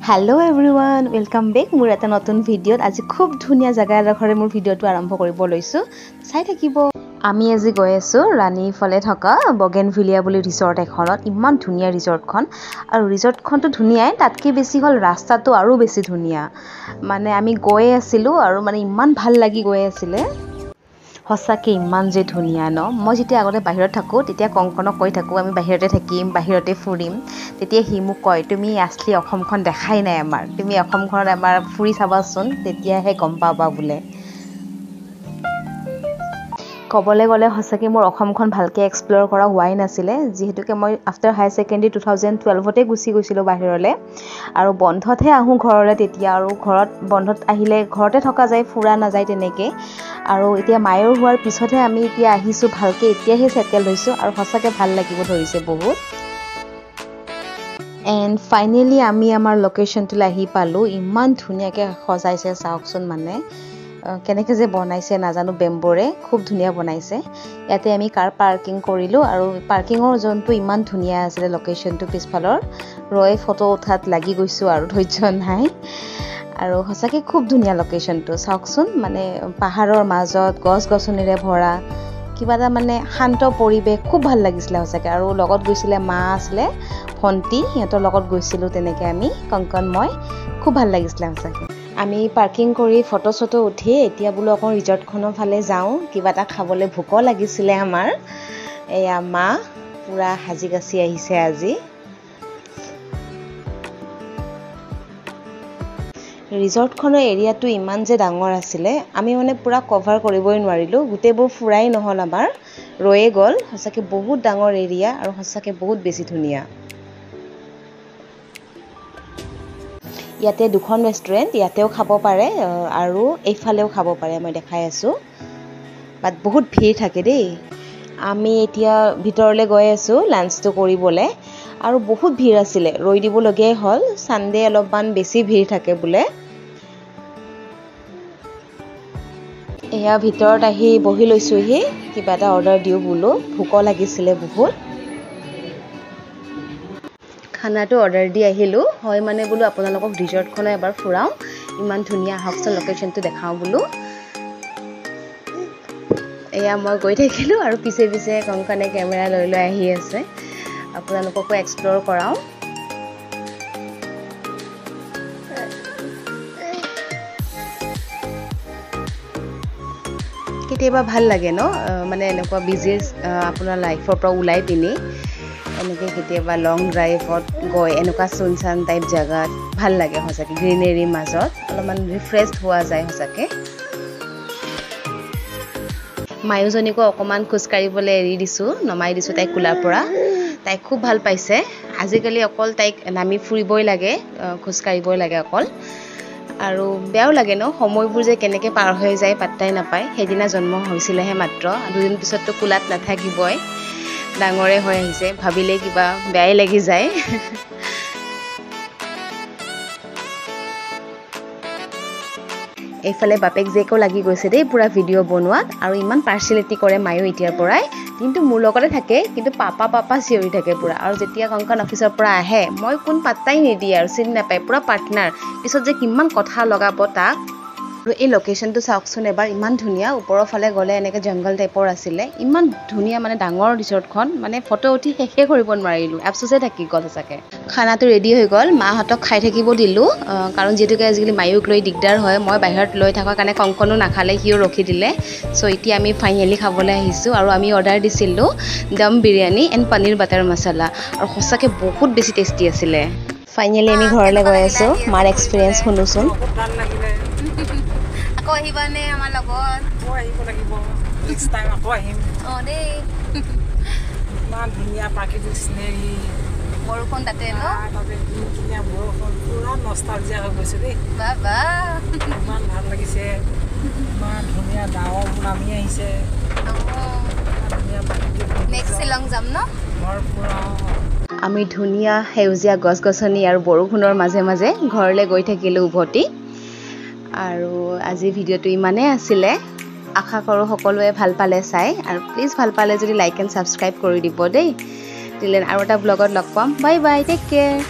Hello everyone, welcome back. মোৰ এটা নতুন ভিডিঅ'ত আজি খুব ধুনীয়া জায়গা এডখৰে মোৰ ভিডিঅ'টো আৰম্ভ কৰিব লৈছো। চাই থাকিব। আমি আজি গৈ আছো ৰাণী ফলে থকা বগেনভিলিয়া বুলি ৰিসৰ্ট এখনত। ইমান ধুনীয়া ৰিসৰ্টখন আৰু ৰিসৰ্টখনটো ধুনিয়াই, তাতকৈ বেছি হল ৰাস্তাটো আৰু বেছি ধুনীয়া। মানে আমি গৈ আছিলো আৰু মানে ইমান ভাল লাগি গৈ আছিল। হসাকে ইমান যে ধুনীয়া ন। মই যেতিয়া আগতে বাহিৰত থাকো তেতিয়া কংকনক কৈ থাকো আমি বাহিৰতে থাকিম, বাহিৰতে ফুৰিম। তেতিয়া হি মোক কয় তুমি আসলি অসমখন দেখাই নাই আমাৰ, তুমি অসমখনত আমাৰ ফুৰি চাবাচোন তেতিয়াহে গম পাবা বোলে। কবলে গলে হসাকে মোৰ অসমখন ভালকে এক্সপ্লোৰ কৰা হোৱাই নাছিলে, যেহেতুকে মই আফটাৰ হাই সেকেন্ডাৰী 2012 তে গুচি গৈছিলো বাহিৰলে আৰু বন্ধতহে আহো ঘৰলে। তেতিয়া আৰু ঘৰত বন্ধত আহিলে ঘৰতে থকা যায়, ফুৰা নাযায় তেনেকে। আৰু এতিয়া মায়ৰ হোৱাৰ পিছতহে আমি এতিয়া আহিছো ভালকে, এতিয়াহে সেটেল হৈছো আৰু হসাকে ভাল লাগিব ধৰিছে বহুত। এন্ড ফাইনালি আমি আমাৰ লোকেশনটোলৈ আহি পালো। ইমান ধুনীয়াকে সজাইছে চাওকচোন, মানে কেনেকৈ যে বনাইছে নাজানো, বেম্বৰে খুব ধুনীয়া বনাইছে। ইয়াতে আমি কাৰ পাৰ্কিং কৰিলো আৰু পাৰ্কিঙৰ জোনটো ইমান ধুনীয়া আছিল লোকেশনটো পিছফালৰ। ৰৈ ফটো উঠাত লাগি গৈছো আৰু ধৈৰ্য নাই। আৰু হসাকে খুব ধুনীয়া লোকেশনটো চাওকচোন, মানে পাহাৰৰ মাজত গছ-গছনিৰে ভৰা কিবা এটা মানে শান্ত পৰিবেশ, খুব ভাল লাগিছিল হসাকে। আৰু লগত গৈছিলে মা আছিলে, ভন্টি, সিহঁতৰ লগত গৈছিলো তেনেকে আমি, কংকন মই। খুব ভাল লাগিছিল হসাকে। আমি পাৰ্কিং কৰি ফটো চটো উঠি এতিয়া বোলো অকণ ৰিসৰ্টখনৰ ফালে যাওঁ, কিবা এটা খাবলৈ ভোক লাগিছিলে আমাৰ। এয়া মা পুৰা সাজি কাচি আহিছে আজি। ৰিসৰ্টখনৰ এৰিয়াটো ইমান যে ডাঙৰ আছিলে, আমি মানে পুৰা কভাৰ কৰিবই নোৱাৰিলো, গোটেইবোৰ ফুৰাই নহল আমাৰ, ৰয়ে গ'ল। হসাকে বহুত ডাঙৰ এৰিয়া আৰু হসাকে বহুত বেছি ধুনীয়া। ইয়াতে দুখন ৰেষ্টুৰেণ্ট, ইয়াতেও খাব পাৰে আৰু এইফালেও খাব পাৰে, মই দেখাই আছো। বাট বহুত ভিৰ থাকে দেই। আমি এতিয়া ভিতৰলৈ গৈ আছো লাঞ্চটো কৰিবলে আৰু বহুত ভিৰ আছিলে, ৰৈ দিবলগীয়াই হ'ল। সানডে অলপমান বেছি ভিৰ থাকে বোলে। এয়া ভিতৰত আহি বহি লৈছোহি, কিবা এটা অৰ্ডাৰ দিও বোলো, ভোক লাগিছিলে বহুত। খানাটো অৰ্ডাৰ দি আহিলো, হয় মানে বোলো আপোনালোকক ৰিসৰ্টখনো এবাৰ ফুৰাও, ইমান ধুনীয়া আহকচোন লোকেশনটো দেখাও বোলো। এয়া মই গৈ থাকিলো আৰু পিছে পিছে কংকনে কেমেৰা লৈ লৈ আহি আছে, আপোনালোককো এক্সপ্লোৰ কৰাও। কেতিয়াবা ভাল লাগে ন, মানে এনেকুৱা বিজি আপোনাৰ লাইফৰ পৰা ওলাই পিনি এনেকৈ কেতিয়াবা লং ড্ৰাইভত গৈ এনেকুৱা চুনচান টাইপ জেগাত ভাল লাগে সঁচাকৈ, গ্ৰীনেৰীৰ মাজত অলপমান ৰিফ্ৰেছ হোৱা যায় সঁচাকৈ। মায়োজনীকো অকণমান খোজকাঢ়িবলৈ এৰি দিছোঁ, নমাই দিছোঁ তাইক কোলাৰ পৰা। তাই খুব ভাল পাইছে। আজিকালি অকল তাইক নামি ফুৰিবই লাগে, খোজকাঢ়িবই লাগে অকল। আৰু বেয়াও লাগে ন, সময়বোৰ যে কেনেকৈ পাৰ হৈ যায় পাত্তাই নাপায়। সেইদিনা জন্ম হৈছিলেহে মাত্ৰ, দুদিন পিছততো কোলাত নাথাকিবই, ডাঙৰে হৈ আহিছে, ভাবিলে কিবা বেয়াই লাগি যায়। এইফালে বাপেক জীয়েকো লাগি গৈছে দেই পুৰা ভিডিঅ' বনোৱাত, আৰু ইমান পাৰ্চিয়েলিটি কৰে মায়ো এতিয়াৰ পৰাই। কিন্তু মোৰ লগতে থাকে, কিন্তু পাপা পাপা চিঞৰি থাকে পুৰা। আৰু যেতিয়া কংকন অফিচৰ পৰা আহে মই কোন পাত্তাই নিদিয়ে আৰু, চিনি নাপায়, পুৰা পাৰ্টনাৰ। পিছত যে কিমান কথা লগাব তাক। আৰু এই লোকেশনটো চাওকচোন এবাৰ, ইমান ধুনীয়া। ওপৰৰ ফালে গ'লে এনেকৈ জংঘল টাইপৰ আছিলে, ইমান ধুনীয়া মানে ডাঙৰ ৰিসৰ্টখন, মানে ফটো উঠি শেষে কৰিব নোৱাৰিলোঁ, আফচোচে থাকি গ'ল সঁচাকৈ। খানাটো ৰেডি হৈ গ'ল, মাহঁতক খাই থাকিব দিলোঁ, কাৰণ যিহেতুকে আজিকালি মায়োক লৈ দিগদাৰ হয়। মই বাহিৰত লৈ থকাৰ কাৰণে কংকনো নাখালে, সিও ৰখি দিলে। চ' এতিয়া আমি ফাইনেলি খাবলৈ আহিছোঁ আৰু আমি অৰ্ডাৰ দিছিলোঁ দম বিৰিয়ানী এণ্ড পনীৰ বাটাৰ মছলা, আৰু সঁচাকৈ বহুত বেছি টেষ্টি আছিলে। ফাইনেলি আমি ঘৰলৈ গৈ আছোঁ, মাৰ এক্সপিৰিয়েঞ্চ শুনোচোন। আকৌ আহিবানে আমাৰ লগত? আহিব লাগিব, নেক্সট টাইম আকৌ আহিম। অঁ দেই। ইমান ধুনীয়া প্ৰাকৃতিক চিনেৰী, বৰষুণ তাতে ন? তাতে ধুনীয়া বৰষুণ, পুৰা নষ্টালজিয়া হৈ গৈছে দেই। বাবা ইমান ভাল লাগিছে, ইমান ধুনীয়া ডাৱৰ নামি আহিছে, ধুনীয়া প্ৰাকৃতিক। নেক্সট শ্বিলং যাম ন? আমি ধুনীয়া সেউজীয়া গছ গছনি আৰু বৰষুণৰ মাজে মাজে ঘৰলৈ গৈ থাকিলোঁ উভতি। আৰু আজি ভিডিঅ'টো ইমানেই আছিলে, আশা কৰোঁ সকলোৱে ভাল পালে চাই, আৰু প্লিজ ভাল পালে যদি লাইক এণ্ড ছাবস্ক্ৰাইব কৰি দিব দেই। দিলে আৰু এটা ব্লগত লগ পাম। Bye bye, take care.